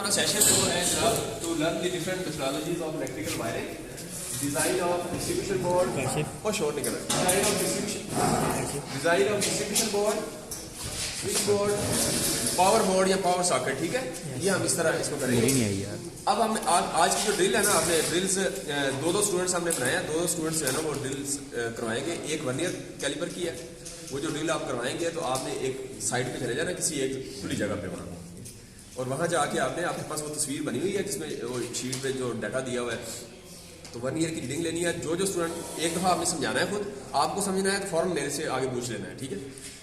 अपना सेशन जो है to learn the different methodologies of electrical wiring, design of distribution board और short निकल design of distribution board, switch board, power board या power socket. ठीक है, ये हम इस तरह इसको करेंगे। अब हम आज की जो ड्रिल है ना, आपने ड्रिल्स दो स्टूडेंट्स हमने बनाए हैं, दो स्टूडेंट्स जो है ना वो ड्रिल्स करवाएंगे। एक वर्नियर कैलिपर की है, वो जो ड्रिल आप करवाएंगे तो आपने एक साइड पे चले जाना किसी एक खुली जगह पे वहाँ, और वहाँ जाके आपके पास वो तस्वीर बनी हुई है जिसमें वो शीट पे जो डाटा दिया हुआ है, तो वर्नियर की रीडिंग लेनी है। जो स्टूडेंट एक दफ़ा आपने समझाना है, खुद आपको समझना है तो फौरन मेरे से आगे पूछ लेना है। ठीक है,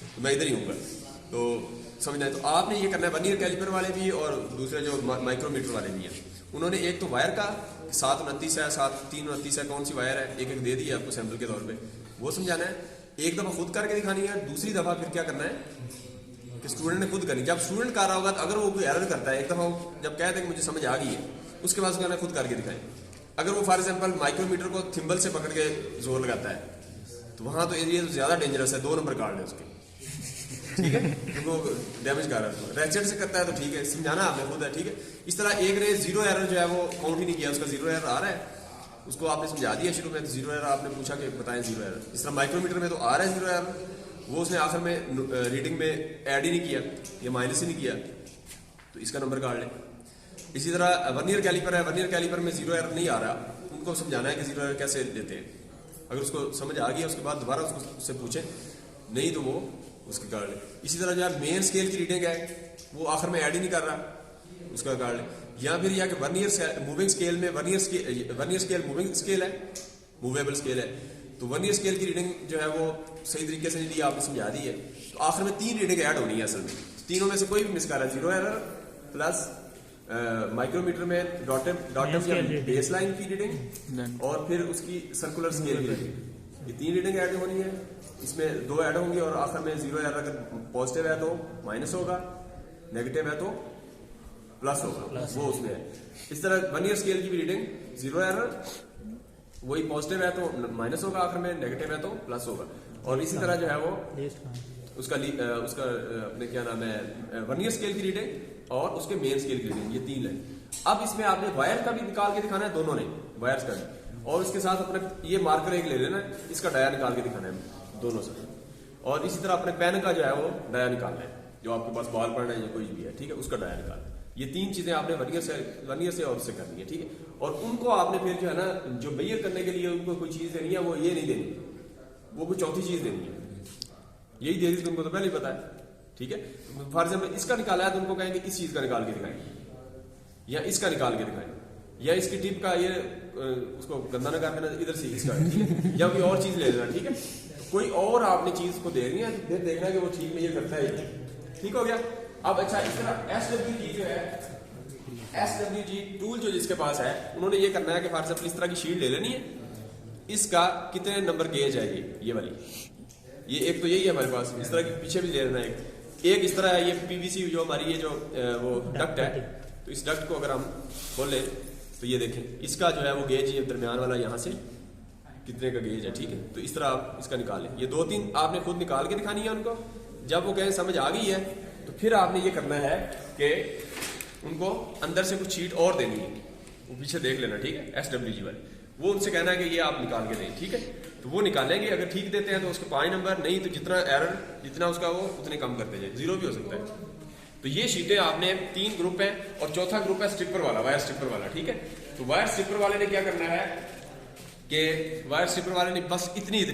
तो मैं इधर ही हूँ, तो समझना है। तो आपने ये करना है, वर्नियर कैलिपर वाले भी और दूसरे जो माइक्रोमीटर वाले भी हैं, उन्होंने एक तो वायर का 729 है, 7329 है, कौन सी वायर है, एक दे दी है आपको सैंपल के तौर पे, वो समझाना है। एक दफ़ा खुद करके दिखानी है, दूसरी दफ़ा फिर क्या करना है कि स्टूडेंट ने खुद करनी। जब स्टूडेंट कर रहा होगा तो अगर वो कोई एरर करता है, एक दफ़ा जब कहते हैं कि मुझे समझ आ गई है, उसके बाद उसका खुद करके दिखाएं। अगर वो फॉर एग्जाम्पल माइक्रोमीटर को थिम्बल से पकड़ के जोर लगाता है तो वहाँ तो ये ज़्यादा डेंजरस है, 2 नंबर कार्ड है उसके। ठीक है, क्योंकि डैमेज कर रहा है। रैचेट से करता है तो ठीक है, समझाना आपने खुद है। ठीक है, इस तरह एक ने 0 एरर जो है वो काउंट ही नहीं किया, उसका 0 एरर आ रहा है, उसको आपने समझा दिया शुरू में, तो 0 एरर आपने पूछा कि बताएं 0 एरर। इस तरह माइक्रोमीटर में तो आ रहा है 0 एरर, वो उसने आखिर में रीडिंग में ऐड ही नहीं किया या माइनस ही नहीं किया, तो इसका नंबर काट लें। इसी तरह वर्नियर कैलिपर है, वर्नियर कैलिपर में 0 एरर नहीं आ रहा, उनको समझाना है कि 0 एरर कैसे लेते हैं। अगर उसको समझ आ गया उसके बाद दोबारा उससे पूछें, नहीं तो वो उसके काट ले। इसी तरह जो है मेन स्केल की रीडिंग है वो आखिर में ऐड ही नहीं कर रहा, उसका काट ले। या फिर यह कि वर्नियर मूविंग स्केल में वर्नियर स्केल मूविंग स्केल है, मूवेबल स्केल है, तो वर्नियर स्केल की रीडिंग जो है वो सही तरीके से नहीं दी, आपने समझा दी है। तो आखिर में 3 रीडिंग ऐड होनी है असल में, तीनों में से कोई भी मिस कर रहा है, 0 एरर प्लस माइक्रोमीटर में डॉटम बेस लाइन की रीडिंग और फिर उसकी सर्कुलर स्केल की रीडिंग, ये 3 रीडिंग ऐड होनी है। इसमें 2 ऐड होंगे और आखिर में 0 एरर अगर पॉजिटिव है तो माइनस होगा, नेगेटिव है तो प्लस होगा, वो उसमें है। इस तरह वर्नियर स्केल की भी रीडिंग 0 एरर, वही पॉजिटिव है तो माइनस होगा, आखिर में नेगेटिव है तो प्लस होगा। और इसी तरह जो है वो उसका अपने क्या नाम है वर्नियर स्केल की रीडिंग और उसके मेन स्केल की रीडिंग, ये 3 है। अब इसमें आपने वायर का भी निकाल के दिखाना है, दोनों ने वायर्स का भी, और इसके साथ अपने ये मार्कर एक ले लेना, इसका डाया निकाल के दिखाना है दोनों से। और इसी तरह अपने पेन का जो है वो डाया निकालना है, जो आपके पास बॉल पेन है या कोई भी है, ठीक है, उसका डाया निकालना है। ये 3 चीजें आपने वर्नियर से और उससे करनी है। ठीक है, और उनको आपने फिर जो है ना, जो मेजर करने के लिए उनको कोई चीज देनी है, वो ये नहीं देनी, वो कोई चौथी चीज देनी है, यही दे दी तुमको तो पहले ही पता है। ठीक है, फॉर एग्जाम्पल इसका निकाला है तो उनको कहेंगे इस चीज का निकाल के दिखाएं, या इसका निकाल के दिखाएं, या इसकी टिप का ये उसको गंदा न कर देना इधर से इसका, ठीक है, या कोई और चीज ले लेना। ठीक है, कोई और आपने चीज को देनी है, फिर देखना कि वो ठीक मेजर करता है। ठीक हो गया। अब अच्छा, इस तरह SWG जो है, SWG टूल जो जिसके पास है, उन्होंने ये करना है कि फॉर एग्जाम्पल इस तरह की शीट ले लेनी है, इसका कितने नंबर गेज है ये वाली, ये एक तो यही है हमारे पास, इस तरह की पीछे भी ले लेना है एक इस तरह है, ये PVC जो हमारी ये जो वो डक्ट है, तो इस डक्ट को अगर हम खोलें तो ये देखें इसका जो है वो गेज, ये दरमियान वाला यहाँ से कितने का गेज है। ठीक है, तो इस तरह आप इसका निकालें, ये 2-3 आपने खुद निकाल के दिखानी है उनको। जब वो कहें समझ आ गई है तो फिर आपने ये करना है कि उनको अंदर से कुछ शीट और देनी है, वो पीछे देख लेना। ठीक है, SWG वाले, वो उनसे कहना है कि ये आप निकाल के दें। ठीक है, तो वो निकालेंगे, अगर ठीक देते हैं तो उसको 5 नंबर, नहीं तो जितना एरर जितना उसका वो उतने कम करते जाए, 0 भी हो सकता है। तो ये शीटें आपने 3 ग्रुप है, और चौथा ग्रुप है स्ट्रिपर वाला, वायर स्ट्रिपर वाला। ठीक है, तो वायर स्ट्रिपर वाले ने क्या करना है कि वायर स्ट्रिपर वाले ने बस इतनी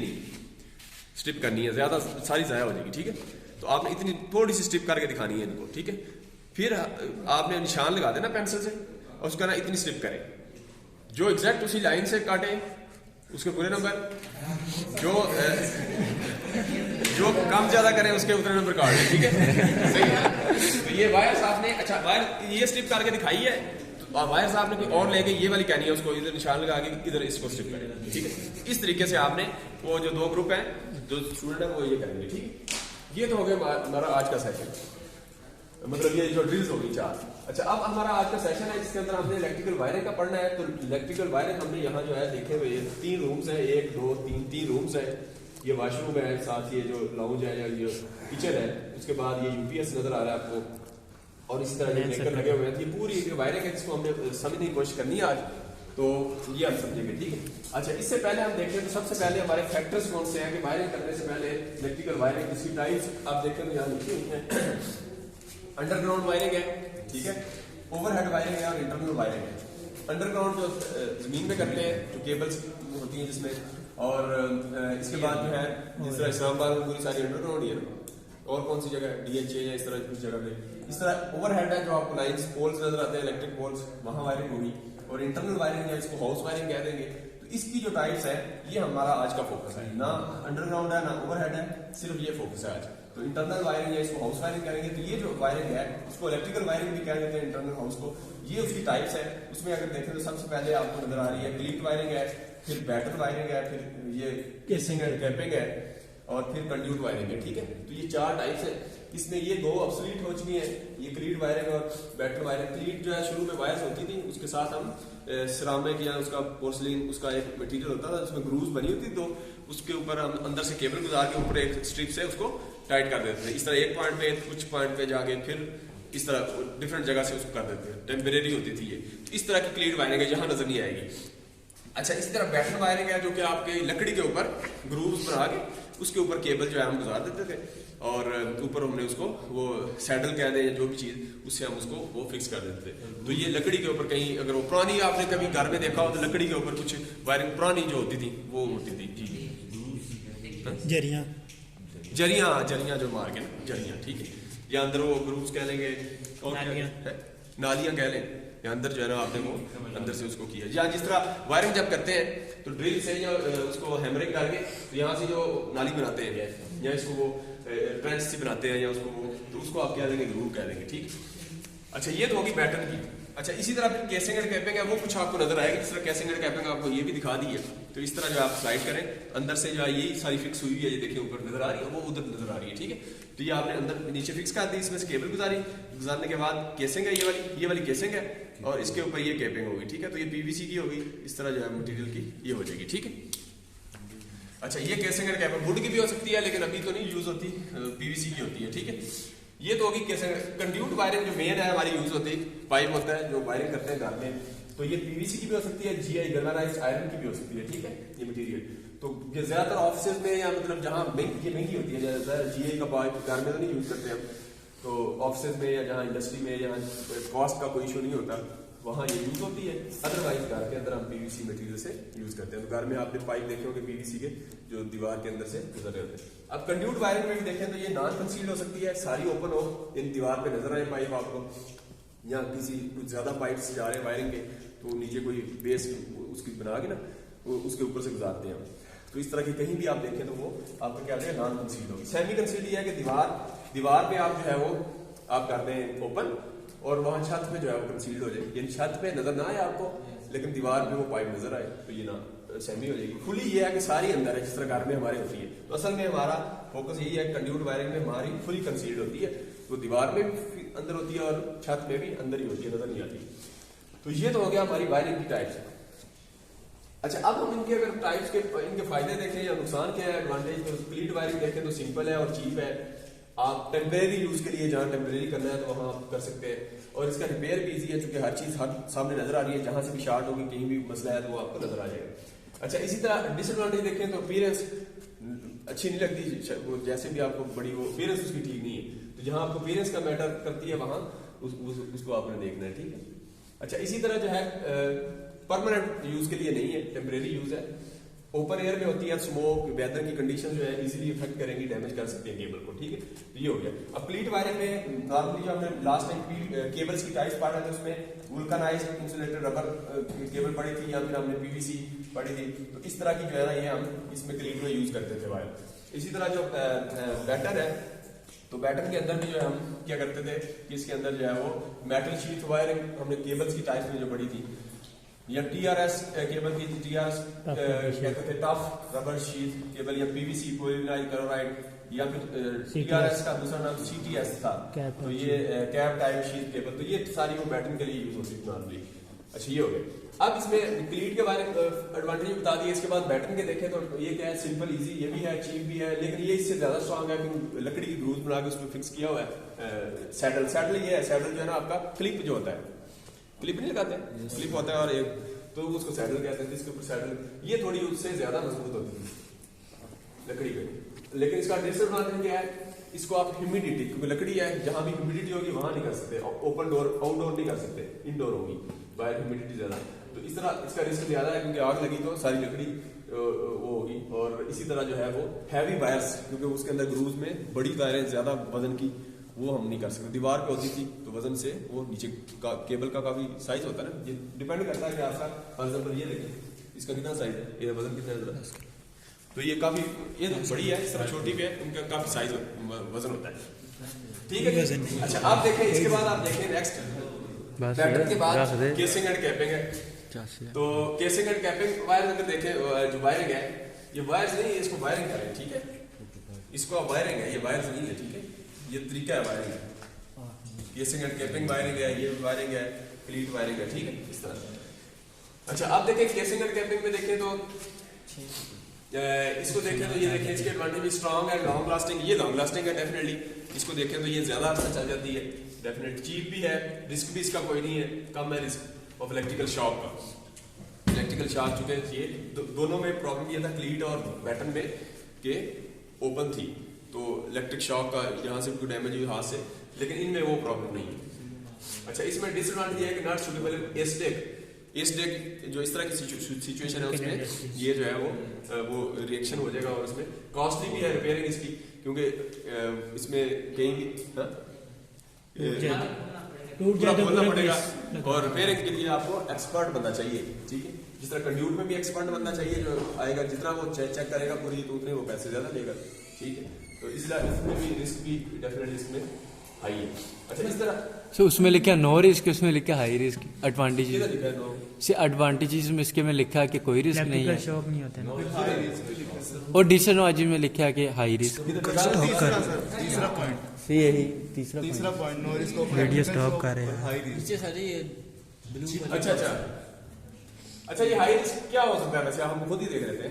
स्ट्रिप करनी है, ज्यादा सारी जाया हो जाएगी। ठीक है, तो आपने इतनी थोड़ी सी स्ट्रिप करके दिखानी है इनको। ठीक है, फिर आपने निशान लगा देना पेंसिल से और उसका ना इतनी स्ट्रिप करें, जो एग्जैक्ट उसी लाइन से काटे उसके पूरे नंबर, जो कम ज्यादा करे उसके उतने नंबर काट दें। ठीक है, सही है। तो ये वायर आपने, अच्छा वायर ये स्ट्रिप करके दिखाई है, तो वायर आपने कोई और लेके ये वाली कहनी है, उसको इधर निशान लगा के इधर इसको स्ट्रिप करें। ठीक है, इस तरीके से आपने वो जो 2 ग्रुप हैं, जो स्टूडेंट है वो ये करेंगे। ठीक, ये तो हो गया हमारा आज का सेशन, मतलब ये जो ड्रिल्स होगी 4। अच्छा, अब हमारा आज का सेशन है जिसके अंदर हमने इलेक्ट्रिकल वायरिंग का पढ़ना है। तो इलेक्ट्रिकल वायरिंग हमने यहाँ जो है देखे हुए 3 रूम्स हैं, 1 2 3 रूम्स हैं। ये वॉशरूम है, साथ ये जो लाउंज है या ये किचन है, उसके बाद ये UPS नजर आ रहा है आपको, और इसी तरह ब्रेकर लगे हुए हैं। ये पूरी एक वायरिंग है जिसको हमने समझने की कोशिश करनी है आज, तो ये हम समझेंगे, ठीक है। अच्छा, इससे पहले हम देखें तो सबसे पहले हमारे फैक्टर्स कौन से हैं कि वायरिंग करने से पहले इलेक्ट्रिकल वायरिंग जिसकी टाइप्स आप देखें तो यहाँ लिखी हुई है। अंडरग्राउंड वायरिंग है, ठीक है, ओवरहेड वायरिंग है और इंटरनल वायरिंग है। अंडरग्राउंड जो जमीन में करते हैं, जो केबल्स होती हैं जिसमें, और इसके बाद जो है जिस तरह इस्लामाबाद में पूरी सारी अंडरग्राउंड ही है, और कौन सी जगह DHA या इस तरह कुछ जगह पे इस तरह ओवरहेड है जो आपको लाइन्स पोल्स नजर आते हैं, इलेक्ट्रिक पोल्स, वहां वायरिंग होगी। और इंटरनल वायरिंग है, इसको हाउस वायरिंग कह देंगे। तो इसकी जो टाइप्स है ये हमारा आज का फोकस है, ना अंडरग्राउंड है ना ओवरहेड है, सिर्फ ये फोकस है आज। तो इंटरनल वायरिंग है, इसको हाउस वायरिंग करेंगे। तो ये जो वायरिंग है इसको इलेक्ट्रिकल वायरिंग भी कह देते हैं, इंटरनल हाउस को। ये उसकी टाइप्स है। उसमें अगर देखें तो सबसे पहले आपको नजर आ रही है क्लीट वायरिंग है, फिर बैटर वायरिंग है, फिर ये केसिंग एंड कैपिंग है, और फिर कंड्यूट वायरिंग है, ठीक है। तो ये 4 टाइप्स है। इसमें ये 2 ऑब्सोलीट हो चुकी है, ये क्लीट वायरिंग और बैटर वायरिंग। क्लीट जो है शुरू में वायर्स होती थी, उसके साथ हम सिरामिक या उसका पोर्सलिन उसका एक मटेरियल होता था जिसमें ग्रूव्स बनी होती, तो उसके ऊपर हम अंदर से केबल गुजार के ऊपर एक स्ट्रिप से उसको टाइट कर देते थे। इस तरह एक पॉइंट पे कुछ पॉइंट पे जाके फिर इस तरह डिफरेंट जगह से उसको कर देते थे। टेम्परेरी होती थी ये। तो इस तरह की क्लीट वायरिंग है, यहाँ नजर नहीं आएगी। अच्छा, इसी तरह बैटर वायरिंग है जो कि आपके लकड़ी के ऊपर ग्रूव्स बना के उसके ऊपर केबल जो है हम गुजार देते थे, और ऊपर हमने उसको वो सैडल कह दें या जो भी चीज उससे हम उसको वो फिक्स कर देते थे। तो ये लकड़ी के ऊपर कहीं अगर वो पुरानी आपने कभी घर में देखा हो तो लकड़ी के ऊपर कुछ वायरिंग पुरानी जो होती थी वो होती थी जी, जरियां जो मार के ना जरियां, ठीक है, या अंदर वो ग्रूव्स कह लेंगे और नालियां कह लें, या अंदर जो है ना आपने वो अंदर से उसको किया। या जिस तरह वायरिंग जब करते हैं तो ड्रिल से या उसको हैमरिंग करके तो यहाँ से जो नाली बनाते हैं या इसको वो ट्रेंच सी बनाते हैं या उसको वो, तो उसको आप क्या देंगे, ग्रूव कह देंगे, ठीक। अच्छा, ये तो होगी बैटन की। अच्छा, इसी तरह फिर केसिंग एंड कैपिंग है, वो कुछ आपको नजर आएगी। जिस तरह केसिंग एंड कैपिंग आपको ये भी दिखा दी है, तो इस तरह जो आप स्लाइड करें अंदर से जो है यही सारी फिक्स हुई है, ये देखिए ऊपर नजर आ रही है, वो उधर नजर आ रही है, ठीक है। तो ये आपने अंदर नीचे फिक्स कर दी, इसमें से केबल गुजारने के बाद केसिंग है, ये वाली केसिंग है, और इसके ऊपर ये कैपिंग होगी, ठीक है। तो ये PVC की होगी, इस तरह जो है मटेरियल की ये हो जाएगी, ठीक है। अच्छा, ये केसिंग एंड कैपिंग वुड की भी हो सकती है, लेकिन अभी तो नहीं यूज होती, PVC की होती है, ठीक है। ये तो होगी केसिंग। कंड्यूट वायरिंग जो मेन है हमारी यूज होती है, पाइप होता है जो वायरिंग करते हैं घर में, तो ये PVC की भी हो सकती है, GI गैल्वेनाइज्ड आयरन की भी हो सकती है, ठीक है, ये मटेरियल। तो ज्यादातर ऑफिस में या मतलब जहाँ महंगी होती है, ज्यादातर GI का पाइप घर में तो नहीं यूज करते हम, तो ऑफिस में या जहाँ इंडस्ट्री में या कॉस्ट का कोई इशू नहीं होता वहाँ ये यूज होती है। अदरवाइज घर के अंदर हम PVC मटेरियल से यूज करते हैं। तो घर में आपने पाइप देखे होंगे PVC के जो दीवार के अंदर से गुजर रहे होते हैं। अब कंड्यूट वायरिंग में भी देखें तो ये नॉन कंसील्ड हो सकती है, सारी ओपन हो, इन दीवार पे नजर आए पाइप आपको, या किसी कुछ ज्यादा पाइप से जा रहे हैं वायरिंग के, तो नीचे कोई बेस उसकी बना के ना उसके ऊपर से गुजारते हैं। तो इस तरह की कहीं भी आप देखें तो वो आपका क्या है, नॉन कंसील्ड होगी। सेमी कंसील्ड ये है कि दीवार पे आप जो है वो आप कर दें ओपन, और वहां छत पे जो है वो कंसील्ड हो जाए, यानी छत पे नजर ना आए आपको लेकिन दीवार पे वो पाइप नजर आए, तो ये ना सेमी हो जाएगी। फुली ये है कि सारी अंदर है, जिस तरह घर में हमारे होती है। तो असल में हमारा फोकस यही है, कंड्यूट वायरिंग में हमारी फुली कंसील्ड होती है, तो दीवार में भी अंदर होती है और छत में भी अंदर ही होती है, नजर नहीं आती। तो ये तो हो गया हमारी वायरिंग की टाइप्स। अच्छा, अब हम इनके अगर टाइप्स के इनके फायदे देखें या नुकसान क्या है, एडवांटेज, तो क्लीट वायरिंग देखें तो सिंपल है और चीप है। आप टेम्परेरी यूज के लिए जहाँ टेम्परेरी करना है तो वहाँ आप कर सकते हैं, और इसका रिपेयर भी इजी है क्योंकि हर चीज हर सामने नजर आ रही है, जहां से भी शॉर्ट होगी कहीं भी मसला है तो वो आपको नजर आ जाएगा। अच्छा, इसी तरह डिसएडवांटेज देखें तो अपीयरेंस अच्छी नहीं लगती, वो जैसे भी आपको बड़ी वो अपीयरेंस उसकी ठीक नहीं है, तो जहां आपको अपीयरेंस का मैटर करती है वहां उसको आपने देखना है, ठीक है। अच्छा, इसी तरह जो है परमानेंट यूज के लिए नहीं है, टेम्परेरी यूज है। ओपन एयर में होती है, स्मोक वेदर की कंडीशन जो है इजीली इफेक्ट करेंगी, डैमेज कर सकते हैं केबल को, ठीक है। तो ये हो गया। अब क्लीट वायरिंग में नॉर्मली जो हमने लास्ट टाइम केबल्स की टाइप्स पढ़ा था, उसमें वुल्कनाइज्ड इंसुलेटेड रबर केबल पड़ी थी, या फिर हमने PVC पड़ी थी। तो इस तरह की जो है ना ये हम इसमें क्लीट में यूज करते थे वायर। इसी तरह जो बैटर है, तो बैटर के अंदर भी जो है हम क्या करते थे कि इसके अंदर जो है वो मेटल शीट वायरिंग हमने केबल्स की टाइप्स में जो पड़ी थी, या TRS केबल की, TRS कहते थे टफ रबर शीट केबल, या PVC पॉलीविनाइल क्लोराइड, या फिर TRS का दूसरा नाम CTS था, तो ये कैप टाइप शीट केबल। तो ये सारी वो बैटन के लिए यूज होती है नॉर्मली। अच्छा ये हो गया। अब इसमें क्लीट के बारे में एडवांटेज बता दिए, इसके बाद बैटन के देखें तो ये क्या है, सिंपल इजी, ये भी है, चीप भी है, लेकिन ये इससे ज्यादा स्ट्रॉन्ग है क्योंकि लकड़ी की ग्रूव बना के उसमें फिक्स किया हुआ है। सैडल ये है, सैडल जो है ना आपका क्लिप जो होता है, क्लिप नहीं लगाते हैं, क्लिप होता है और एक तो उसको सैडल कहते हैं, जिसके ऊपर सैडल, ये थोड़ी उससे ज्यादा मजबूत होती है लकड़ी पे। लेकिन इसका डिसएडवांटेज क्या है, इसको आप ह्यूमिडिटी, क्योंकि लकड़ी है जहां भी ह्यूमिडिटी होगी वहां नहीं कर सकते, ओपन डोर आउटडोर नहीं कर सकते, इनडोर होगी, बाहर ह्यूमिडिटी ज्यादा, तो इस तरह इसका रिस्क ज्यादा है क्योंकि आग लगी तो सारी लकड़ी वो होगी। और इसी तरह जो है वो हैवी वायर्स, क्योंकि उसके अंदर ग्रूव्स में बड़ी वायरें ज्यादा वजन की, वो हम नहीं कर सकते। दीवार पे होती थी तो वजन से वो नीचे केबल का काफी साइज होता है ना, ये डिपेंड करता है कि आपका, फॉर एग्जाम्पल ये देखिए इसका कितना साइज है, ये वजन कितना है, तो ये काफी, ये तो बड़ी है, इस तरह छोटी पे है, उनका काफी साइज वजन होता है, ठीक है। अच्छा आप देखें, इसके बाद आप देखें नेक्स्ट बैटन के बाद केसिंग एंड कैपिंग है। तो केसिंग एंड कैपिंग वायर अगर देखें, जो वायरिंग है, ये वायर्स नहीं है, इसको वायरिंग करें, ठीक है, इसको वायरिंग है, ये वायर्स नहीं है, ठीक है, ये तरीका है वायरिंग है, केसिंग एंड कैपिंग वायरिंग है, ये वायरिंग है, क्लीट वायरिंग है, ठीक है, इस तरह। अच्छा आप देखें केसिंग एंड कैपिंग में देखें तो इसको देखें तो ये देखें, इसके एडवांटेज स्ट्रॉन्ग है, लॉन्ग लास्टिंग, ये लॉन्ग लास्टिंग है डेफिनेटली, इसको देखें तो ये ज्यादा अर्सा चल जाती है, डेफिनेट चीप भी है, रिस्क भी इसका कोई नहीं है, कम है रिस्क ऑफ इलेक्ट्रिकल शॉक का। इलेक्ट्रिकल शॉक चुके ये दोनों में प्रॉब्लम ये था, क्लीट और बैटन में के ओपन थी, तो इलेक्ट्रिक शॉक का यहाँ से कोई डैमेज हुई हाथ से, लेकिन इनमें वो प्रॉब्लम नहीं है। अच्छा इसमें डिसएडवांटेज है कि नॉट सूटेबल एस्टेक, जो इस तरह की सिचुएशन है उसमें ये जो है वो रिएक्शन हो जाएगा, और उसमें कॉस्टली भी है रिपेयरिंग इसकी, क्योंकि इसमें कहीं भी खोलना पड़ेगा, और रिपेयरिंग के लिए आपको एक्सपर्ट बनना चाहिए, ठीक है, जिस तरह कंड्यूट में भी एक्सपर्ट बनना चाहिए, जो आएगा जितना वो चेक करेगा पूरी, तो उतने वो पैसे ज्यादा लेगा, ठीक है, तो इसमें भी रिस्क भी डेफिनेटली इसमें हाई है। अच्छा इस तरह सो उसमें लिखा नो रिस्क, उसमें लिखा हाई रिस्क, एडवांटेजेस से एडवांटेजेस में इसके में लिखा है कि कोई रिस्क नहीं है, शॉक नहीं होता है, और डिसएडवांटेज में लिखा है कि हाई रिस्क। तीसरा पॉइंट यही तीसरा point no risk, video stop कर रहे हैं। अच्छा ये हाई रिस्क क्या हो सकता है, वैसे हम खुद ही देख रहे थे,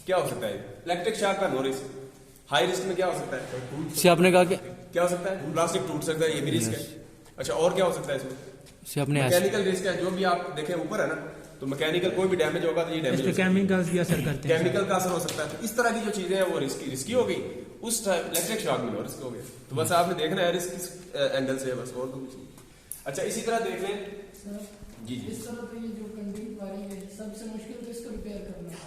क्या हो सकता है इलेक्ट्रिक शॉक का नो रिस्क, हाई रिस्क में क्या हो सकता है, से आपने कहा कि क्या हो सकता है, प्लास्टिक टूट सकता है, ये भी रिस्क है। अच्छा और क्या हो सकता है इसमें, से आपने मैकेनिकल रिस्क है, जो भी आप देखें ऊपर है ना, तो मैकेनिकल कोई भी डैमेज होगा तो ये डैमेज, केमिकल्स भी असर करते हैं, केमिकल का असर हो सकता है, तो इस तरह की जो चीजें हैं वो रिस्की हो गई, उस इलेक्ट्रिक शॉक में रिस्क हो गया, तो बस आपने देखना है रिस्क किस एंगल से है, बस और तो कुछ नहीं। अच्छा इसी तरह देख लें जी जी, इस तरह पे ये जो कंडीट वाली है सबसे मुश्किल तो इसको रिपेयर करना है,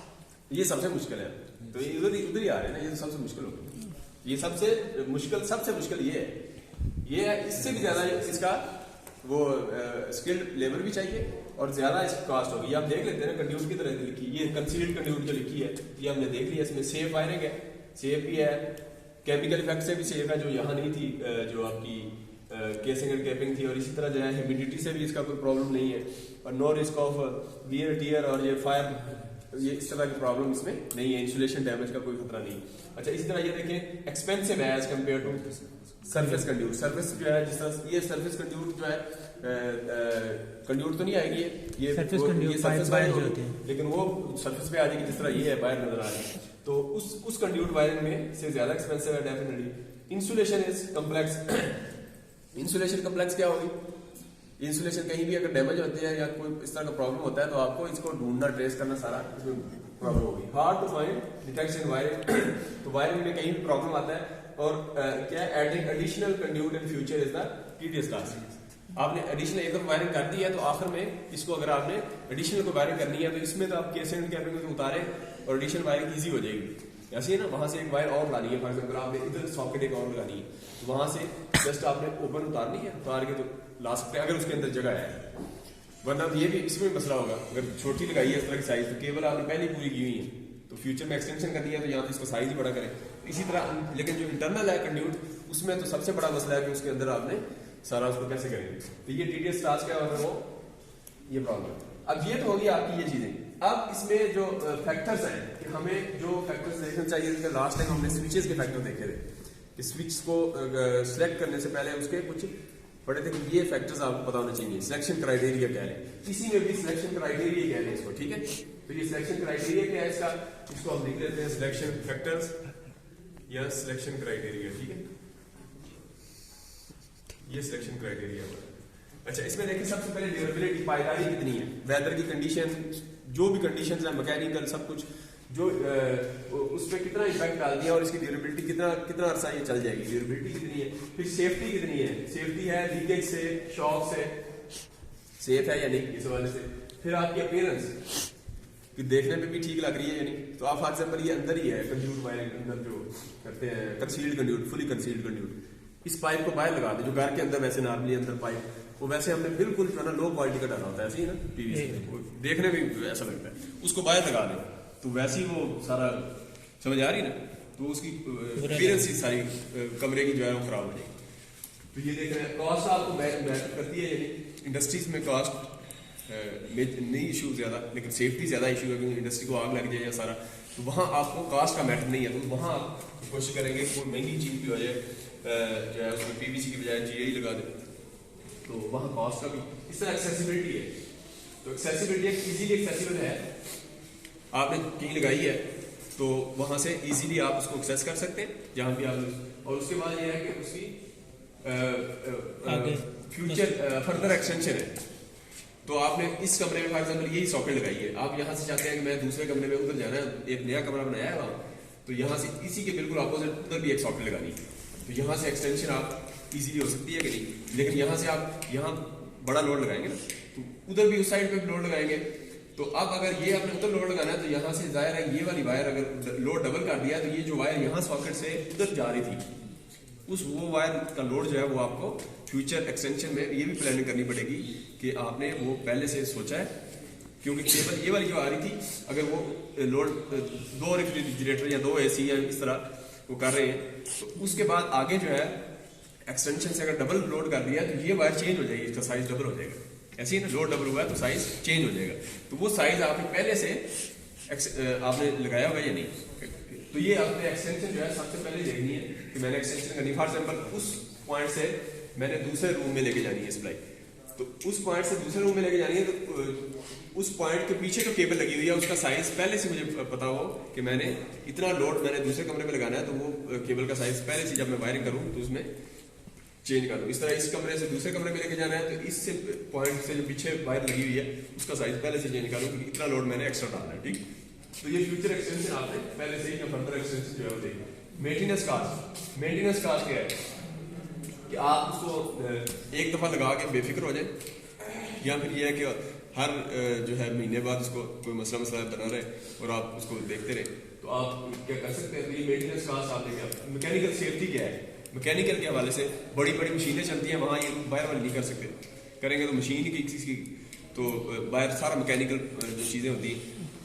ये सबसे मुश्किल है, तो ये उधर ही आ रहे हैं ना, ये तो सबसे मुश्किल हो गया, ये सबसे मुश्किल ये है, इससे भी ज्यादा इसका वो स्किल्ड लेबर भी चाहिए और ज्यादा इसकी कॉस्ट होगी। आप देख लेते हैं ना कंड्यूट की तरह लिखी, ये कंसील्ड कंड्यूट जो लिखी है ये हमने देख लिया, इसमें सेफ वायरिंग है, सेफ भी है, केमिकल इफेक्ट से भी सेफ है जो यहाँ नहीं थी, जो आपकी केसिंग एंड कैपिंग थी, और इसी तरह जो है ह्यूमिडिटी से भी इसका कोई प्रॉब्लम नहीं है, और no risk of wear tear और ये फायर, ये इस तरह की प्रॉब्लम इसमें नहीं है, इंसुलेशन डैमेज का कोई खतरा नहीं। अच्छा इसी तरह ये देखें एक्सपेंसिव है as compare to surface conduit, surface जो है जिस तरह ये सरफेस कंड्यूट जो है कंड्यूट तो नहीं आएगी ये सरफेस वायर होती है, लेकिन वो सरफेस पे आ जाएगी, जिस तरह ये है बाहर नजर आ रही है, तो उस कंड्यूट वायरिंग में से ज्यादा एक्सपेंसिव है definitely. Insulation is complex, insulation complex क्या होगी, इंसुलेशन कहीं भी अगर डैमेज होती है या कोई इस तरह का प्रॉब्लम होता है तो आपको इसको ढूंढना ट्रेस करना सारा प्रॉब्लम होगी, hard to find detection wiring, तो वायरिंग में कहीं भी प्रॉब्लम आता है, और क्या adding additional conduit in future is the tedious task. आपने एडिशनल एक वायरिंग कर दी है तो आखिर में इसको अगर आपने एडिशनल को वायरिंग करनी है तो इसमें तो आप केसिंग एंड कैपिंग को उतारे और एडिशनल वायरिंग इजी हो जाएगी। ऐसे ही ना वहां से एक वायर और लानी है, फॉर एग्जाम्पल आपने इधर सॉकेट एक और लगानी है, तो वहां से जस्ट आपने ओपन उतारनी है, उतार के तो ला सकते हैं अगर उसके अंदर जगह है, वरना ये भी इसमें मसला होगा, अगर छोटी लगाई है इस तरह की साइज तो केबल आपने पहले पूरी की हुई है, तो फ्यूचर में एक्सटेंशन करनी है तो यहाँ तो इसको साइज ही बड़ा करें। इसी तरह लेकिन जो इंटरनल है कंड्यूट उसमें तो सबसे बड़ा मसला है कि उसके अंदर आपने सारा उसको कैसे करेंगे, तो ये टीडीएस टास्क है और वो ये प्रॉब्लम है। अब ये तो होगी आपकी ये चीजें, अब इसमें जो फैक्टर्स हैं कि हमें जो फैक्टर्स देखने चाहिए, लास्ट टाइम हमने स्विचेस के फैक्टर देखे थे कि स्विच को सिलेक्ट करने से पहले उसके कुछ पढ़े थे कि ये फैक्टर्स आपको पता होने चाहिए। सिलेक्शन क्राइटेरिया कह रहे हैं, इसी में भी सिलेक्शन क्राइटेरिया कह रहे हैं इसको, ठीक है। तो ये सिलेक्शन क्राइटेरिया क्या है इसका, इसको हम लिख लेते हैं सिलेक्शन फैक्टर्स या सिलेक्शन क्राइटेरिया, ठीक है। ये सिलेक्शन क्राइटेरिया है। अच्छा, इसमें देखिए सबसे पहले ड्यूरेबिलिटी, पायदारी कितनी है, वेदर की कंडीशन, जो भी कंडीशंस है, मैकेनिकल सब कुछ, जो उस पर कितना इफेक्ट डाल दिया और इसकी ड्यूरेबिलिटी कितना अरसा ये चल जाएगी, ड्यूरेबिलिटी कितनी है। फिर सेफ्टी कितनी है, सेफ्टी है लीकेज से, शॉक से सेफ है या नहीं, इस हवाले से। फिर आपकी अपीयरेंस कि देखने में भी ठीक लग रही है या नहीं। तो आप फॉर एग्जाम्पल ये अंदर ही है कंड्यूट वायरिंग, अंदर जो करते हैं concealed conduit, fully concealed conduit, इस पाइप को बाहर लगा दे, जो घर के अंदर वैसे नॉर्मली अंदर पाइप, वो वैसे हमने बिल्कुल जो है ना लो क्वालिटी का डाला होता है, ऐसे ही ना पीवीसी, देखने में भी ऐसा लगता है, उसको बाहर लगा दे तो वैसे ही वो सारा, समझ आ रही ना, तो उसकी अपीयरेंस ही सारी कमरे की जो है वो खराब हो जाएगी। तो ये देख रहे हैं कॉस्ट आपको मैटर करती है, यानी इंडस्ट्रीज में कॉस्ट नहीं इशू ज्यादा, लेकिन सेफ्टी ज्यादा इशू है, क्योंकि इंडस्ट्री को आग लग जाए या सारा, तो वहाँ आपको कास्ट का मैटर नहीं है। तो वहाँ आप कोशिश करेंगे कि कोई महंगी चीज भी हो जाए, जो है उसमें पीवीसी की बजाय जीआई लगा दे, तो वहाँ कॉस्ट का भी। इस तरह एक्सेसिबिलिटी है, तो एक्सेसिबिलिटी इजीली एक्सेसिबल है, आपने कहीं लगाई है तो वहाँ से इजीली आप उसको एक्सेस कर सकते हैं जहाँ भी आप। और उसके बाद ये है कि उसकी फ्यूचर फर्दर एक्सटेंशन है। तो आपने इस कमरे में फॉर एग्जाम्पल यही सॉकेट लगाई है, आप यहाँ से चाहते हैं कि मैं दूसरे कमरे में उधर जाना है, एक नया कमरा बनाया है वहाँ, तो यहाँ से इसी के बिल्कुल अपोजिट उधर भी एक सॉकेट लगानी है, तो यहाँ से एक्सटेंशन आप इजीली हो सकती है कि नहीं। लेकिन यहाँ से आप यहाँ बड़ा लोड लगाएंगे ना, तो उधर भी उस साइड पे भी लोड लगाएंगे, तो अब अगर ये आपने उधर लोड लगाना है तो यहाँ से जाहिर है ये वाली वायर अगर लोड डबल कर दिया तो ये जो वायर यहाँ सॉकेट से उधर जा रही थी, उस वो वायर का लोड जो है वो आपको फ्यूचर एक्सटेंशन में ये भी प्लानिंग करनी पड़ेगी कि आपने वो पहले से सोचा है, क्योंकि केबल ये वाली जो आ रही थी अगर वो लोड 2 रेफ्रिजरेटर या 2 AC या इस तरह वो कर रहे हैं, तो उसके बाद आगे जो है एक्सटेंशन से अगर डबल लोड कर दिया तो ये वायर चेंज हो जाएगी, इसका साइज डबल हो जाएगा। ऐसे ही ना, लोड डबल हुआ है तो साइज चेंज हो जाएगा, तो वो साइज आपने पहले से आपने लगाया होगा या नहीं। तो ये आपने एक्सटेंशन जो है सबसे पहले देखनी है कि मैंने एक्सटेंशन करनी, फॉर एग्जाम्पल उस पॉइंट से मैंने दूसरे रूम में लेके जानी है सप्लाई, तो उस पॉइंट से दूसरे रूम में लेके जानी है, तो उस पॉइंट के पीछे जो केबल लगी हुई है उसका साइज पहले से मुझे पता हो कि मैंने इतना लोड मैंने दूसरे कमरे में लगाना है, तो वो केबल का साइज पहले से जब मैं वायरिंग करूँ तो उसमें चेंज कर दूँ। इस तरह इस कमरे से दूसरे कमरे में लेके जाना है तो इससे पॉइंट से जो पीछे वायर लगी हुई है उसका साइज पहले से चेंज कर दूँ, क्योंकि इतना लोड मैंने एक्स्ट्रा डालना है, ठीक। तो ये फ्यूचर एक्सटेंशन आपने पहले से ही या फर्दर एक्सटेंशन जो है वो देखिए। मेंटेनेंस कास्ट, मेंटेनेंस कास्ट क्या है कि आप उसको एक दफा लगा के बेफिक्र हो जाए, या फिर ये है कि हर जो है महीने बाद उसको कोई मसला बना रहे और आप उसको देखते रहे, तो आप क्या कर सकते हैं। तो ये मेंटेनेंस कास्ट आपने क्या, मैकेनिकल सेफ्टी क्या है, मैकेनिकल के हवाले से बड़ी बड़ी मशीनें चलती हैं, वहाँ ये बाहर वाले नहीं कर सकते, करेंगे तो मशीन की किसी तो बाहर सारा मैकेनिकल जो चीज़ें होती हैं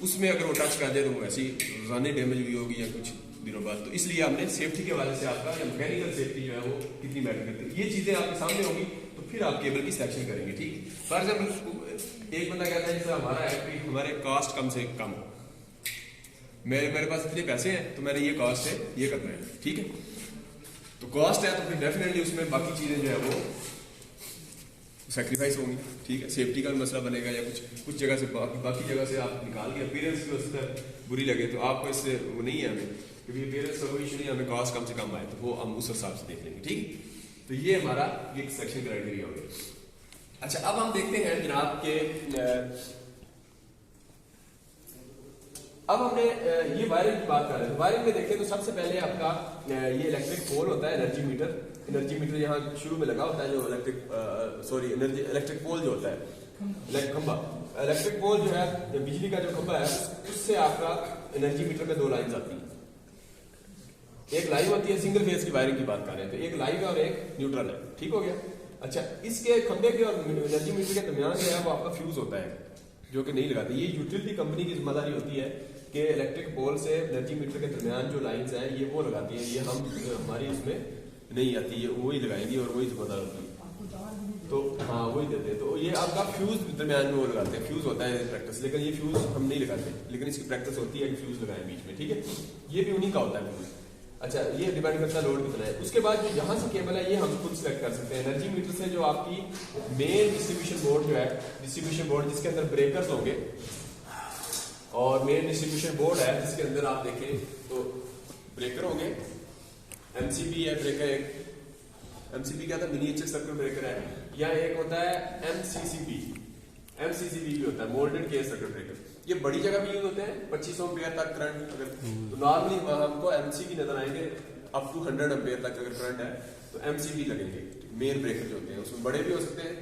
उसमें अगर वो टच कर जाए तो वो ऐसी रोजाना डैमेज हुई होगी या कुछ दिनों बाद। तो इसलिए आपने सेफ्टी के हवाले से आपका या मैकेनिकल सेफ्टी जो है वो कितनी मैटर करती है, ये चीज़ें आपके सामने होगी तो फिर आप केबल की सिलेक्शन करेंगे, ठीक। फॉर एग्जाम्पल एक बंदा कहता है जैसे हमारा है कि हमारे कास्ट कम से कम हो, मेरे पास इतने पैसे हैं तो मैंने ये कास्ट है ये करना है, ठीक है। तो कॉस्ट है तो फिर डेफिनेटली उसमें बाकी चीज़ें जो है वो सेक्रीफाइस होंगी, ठीक है। सेफ्टी का भी मसला बनेगा या कुछ जगह से बाकी जगह से आप निकाल के अपीयरेंस की वजह से बुरी लगे तो आपको इससे वो नहीं है हमें, क्योंकि अपीयरेंस का कोई इशू नहीं, हमें कॉस्ट कम से कम आए तो वो हम उस हिसाब से देख लेंगे, ठीक। तो ये हमारा एक सिलेक्शन क्राइटेरिया हो गया। अच्छा, अब हम देखते हैं जनाब के अब हमने ये वायरिंग की बात कर रहे थे। वायरिंग में देखें तो सबसे पहले आपका ये इलेक्ट्रिक पोल होता है, एनर्जी मीटर यहाँ शुरू में लगा होता है, जो इलेक्ट्रिक पोल जो होता है, खंबा, इलेक्ट्रिक पोल जो है बिजली का जो खंबा है उससे आपका एनर्जी मीटर में 2 लाइन्स आती हैं। एक लाइन होती है सिंगल फेज की वायरिंग की बात कर रहे हैं, तो एक लाइव है और एक न्यूट्रल है, ठीक हो गया। अच्छा, इसके खंबे के और एनर्जी मीटर के दरमियान जो है वो आपका फ्यूज होता है, जो कि नहीं लगाते। ये यूटिलिटी कंपनी की जिम्मेदारी होती है कि इलेक्ट्रिक पोल से एनर्जी मीटर के दरमियान जो लाइंस हैं ये वो लगाती हैं, ये हमारी उसमें नहीं आती है, वही लगाएंगी और वही जिम्मेदार होती है, तो हाँ वही देते हैं। तो ये आपका फ्यूज दरमियान में वो लगाते हैं, फ्यूज होता है प्रैक्टिस, लेकिन ये फ्यूज हम नहीं लगाते, लेकिन इसकी प्रैक्टिस होती है कि फ्यूज लगाएं बीच में, ठीक है। ये भी उन्हीं का होता है फ्यूज। अच्छा, ये डिपेंड करता है लोड कितना है। उसके बाद जो यहाँ से केबल है ये हम खुद सेलेक्ट कर सकते हैं। एनर्जी मीटर से जो आपकी मेन डिस्ट्रीब्यूशन बोर्ड जो है, डिस्ट्रीब्यूशन बोर्ड जिसके अंदर ब्रेकर्स होंगे और मेन डिस्ट्रीब्यूशन बोर्ड है जिसके अंदर आप देखें तो ब्रेकर होंगे, एमसीबी है ब्रेकर एक, एमसीबी क्या था, मिनिएचर सर्किट ब्रेकर है, या एक होता है एमसीसीबी भी होता है, मोल्डेड केस सर्किट ब्रेकर। ये बड़ी जगह भी यूज होते हैं, 2500 एम्पियर तक करंट अगर, तो नॉर्मली हमको एमसीबी नजर आएंगे अप टू 100 एम्पियर तक अगर करंट है तो एमसीबी लगेंगे, मेन ब्रेकर जो होते हैं उसमें बड़े भी हो सकते हैं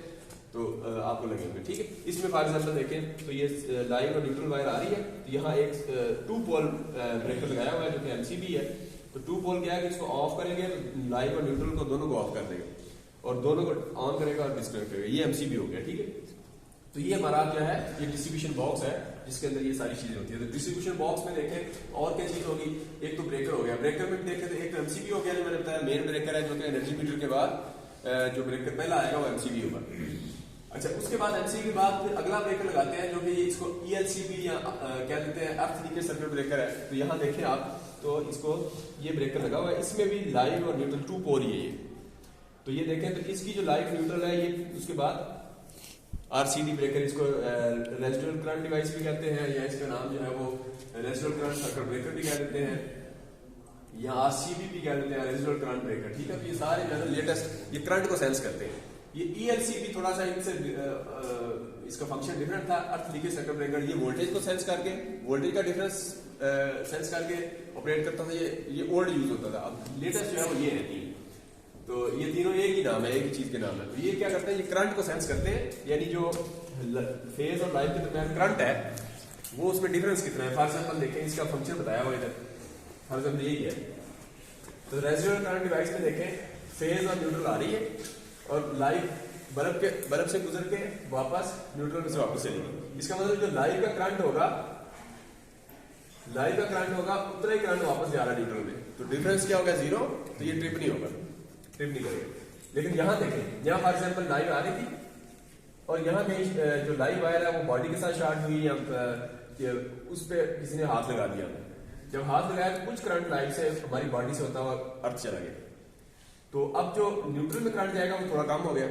तो आपको लगेंगे, ठीक है। इसमें फॉर एग्जाम्पल देखें तो ये लाइव और न्यूट्रल वायर आ रही है, तो यहाँ एक 2 पोल ब्रेकर लगाया हुआ है जो कि एमसीबी है। तो 2 पोल क्या है कि इसको ऑफ करेंगे तो लाइव और न्यूट्रल को दोनों को ऑफ कर देगा और दोनों को ऑन करेगा और डिस्कनेक्ट करेगा, ये एमसीबी हो गया, ठीक है। तो ये हमारा क्या है, ये डिस्ट्रीब्यूशन बॉक्स है जिसके अंदर ये सारी चीजें होती है। तो डिस्ट्रीब्यूशन बॉक्स में देखें और क्या चीज होगी, एक तो ब्रेकर हो गया, ब्रेकर में देखें तो एक तो एमसीबी हो गया जो मैंने बताया, मेन ब्रेकर है जो कि एनर्जी मीटर के बाद जो ब्रेकर पहला आएगा वो एमसीबी होगा। अच्छा, उसके बाद एमसीबी के बाद फिर अगला ब्रेकर लगाते हैं जो कि इसको ईएलसीबी या क्या कहते हैं, अर्थ लीकेज सर्किट ब्रेकर है। तो यहाँ देखें आप तो इसको ये ब्रेकर लगा हुआ है, इसमें भी लाइव और न्यूट्रल 2 पोल ही है ये। तो ये देखें तो इसकी जो लाइव न्यूट्रल है ये, उसके बाद आरसीडी ब्रेकर, इसको रेजिडुअल करंट डिवाइस भी कहते हैं, या इसका नाम जो है वो रेजिडुअल करंट सर्किट ब्रेकर भी कह देते हैं, या आरसीबी भी कह देते हैं, रेजिडुअल करंट ब्रेकर, ठीक है। तो ये सारे जो है लेटेस्ट ये करंट को सेंस करते हैं। ये ईएलसीबी थोड़ा सा इनसे इसका फंक्शन डिफरेंट था, अर्थ लीकेज सर्किट ब्रेकर ये वोल्टेज को सेंस करके, वोल्टेज का डिफरेंस सेंस करके ऑपरेट करता था, ये ओल्ड यूज होता था। अब लेटेस्ट जो है वो ये है तीन, तो ये तीनों एक ही नाम है, एक ही चीज के नाम है। तो ये क्या करते हैं, ये करंट को सेंस करते हैं, यानी जो फेज और लाइव के दरमियान करंट है वो उसमें डिफरेंस कितना है। फॉर एग्जाम्पल देखें, इसका फंक्शन बताया हुआ इधर, फॉर एग्जाम्पल यही है। तो रेजिडुअल करंट डिवाइस में देखें फेज और न्यूट्रल आ रही है और लाइव बल्ब से गुजर के वापस न्यूट्रल में से वापस चलेगी। इसका मतलब जो लाइव का करंट होगा उतना ही करंट वापस जा रहा है न्यूट्रल में, तो डिफरेंस क्या होगा, 0। तो ये ट्रिप नहीं होगा, ट्रिप नहीं करेगा। लेकिन यहाँ देखें, यहाँ फॉर एग्जाम्पल लाइव आ रही थी और यहाँ कहीं जो लाइव वायर है वो बॉडी के साथ शॉर्ट हुई या उस पर किसी ने हाथ लगा दिया। जब हाथ लगाया तो कुछ करंट लाइव से हमारी बॉडी से होता हुआ अर्थ चला गया, तो अब जो न्यूट्रल में करंट जाएगा वो थोड़ा कम हो गया।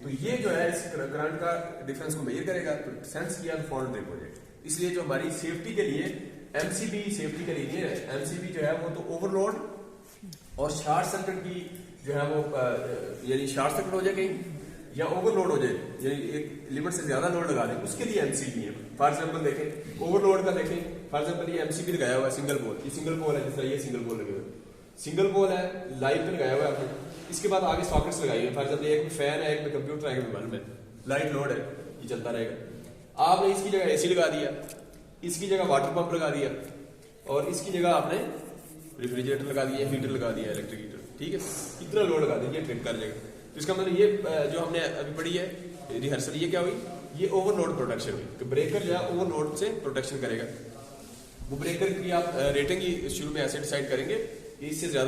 तो ये जो है इस करंट का डिफरेंस को मेजर करेगा, तो सेंस किया तो फॉल्ट ब्रेक हो जाएगा। इसलिए जो हमारी सेफ्टी के लिए एमसीबी सेफ्टी के लिए है, एमसीबी जो है वो तो ओवरलोड और शॉर्ट सर्किट की जो है वो यानी शॉर्ट सर्किट हो जाए कहीं या ओवरलोड हो जाए, यानी एक लिमिट से ज्यादा लोड लगा दें, उसके लिए एमसीबी है। फॉर एग्जाम्पल देखें ओवरलोड का, देखें फॉर एग्जाम्पल ये एमसीबी लगाया हुआ है सिंगल पोल, ये सिंगल पोल है, जिस तरह ये सिंगल पोल लगे हुए, सिंगल पोल है, लाइट पे लगाया हुआ है आपने। इसके बाद आगे सॉकेट्स लगाई हुई है, फॉर एग्जाम्पल एक में फैन है, एक में कंप्यूटर है, एक में बल्ब है, लाइट लोड है, ये चलता रहेगा। आपने इसकी जगह एसी लगा दिया, इसकी जगह वाटर पंप लगा दिया और इसकी जगह आपने रेफ्रिजरेटर लगा दिया, हीटर लगा दिया, इलेक्ट्रिक हीटर, ठीक है। कितना लोड लगा दीजिए ट्रिप कर जाएगा। तो इसका मतलब ये जो हमने अभी पढ़ी है रिहर्सल, ये क्या हुई, ये ओवरलोड प्रोटेक्शन हुई कि ब्रेकर जो है ओवरलोड से प्रोटेक्शन करेगा। वो ब्रेकर की आप रेटिंग ही शुरू में ऐसे डिसाइड करेंगे कि इससे ज्यादा